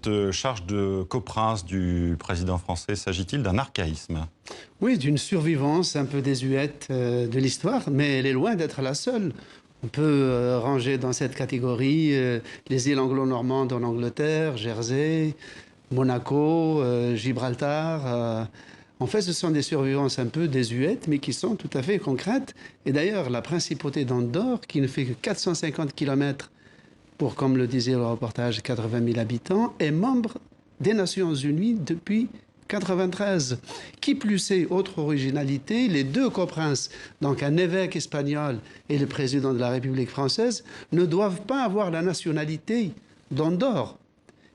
cette charge de coprince du président français, s'agit-il d'un archaïsme? Oui, d'une survivance un peu désuète de l'histoire, mais elle est loin d'être la seule. On peut ranger dans cette catégorie les îles anglo-normandes en Angleterre, Jersey, Monaco, Gibraltar. En fait, ce sont des survivances un peu désuètes, mais qui sont tout à fait concrètes. Et d'ailleurs, la principauté d'Andorre, qui ne fait que 450 km pour, comme le disait le reportage, 80 000 habitants, est membre des Nations Unies depuis 93. Qui plus est, autre originalité, les deux coprinces, donc un évêque espagnol et le président de la République française, ne doivent pas avoir la nationalité d'Andorre.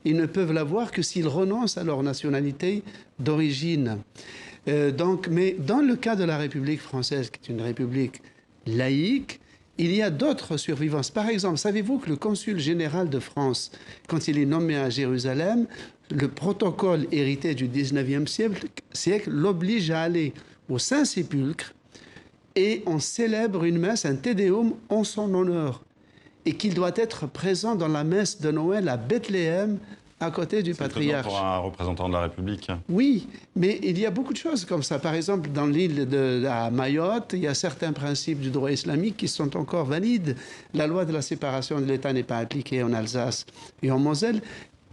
Ils ne peuvent l'avoir que s'ils renoncent à leur nationalité d'origine. Mais dans le cas de la République française, qui est une république laïque, il y a d'autres survivances. Par exemple, savez-vous que le consul général de France, quand il est nommé à Jérusalem, le protocole hérité du 19e siècle l'oblige à aller au Saint-Sépulcre et on célèbre une messe, un Te Deum en son honneur, et qu'il doit être présent dans la messe de Noël à Bethléem, à côté du patriarche. Pour un représentant de la République. Oui, mais il y a beaucoup de choses comme ça. Par exemple, dans l'île de Mayotte, il y a certains principes du droit islamique qui sont encore valides. La loi de la séparation de l'État n'est pas appliquée en Alsace et en Moselle.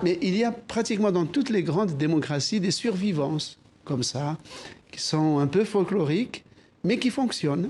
Mais il y a pratiquement dans toutes les grandes démocraties des survivances comme ça, qui sont un peu folkloriques, mais qui fonctionnent.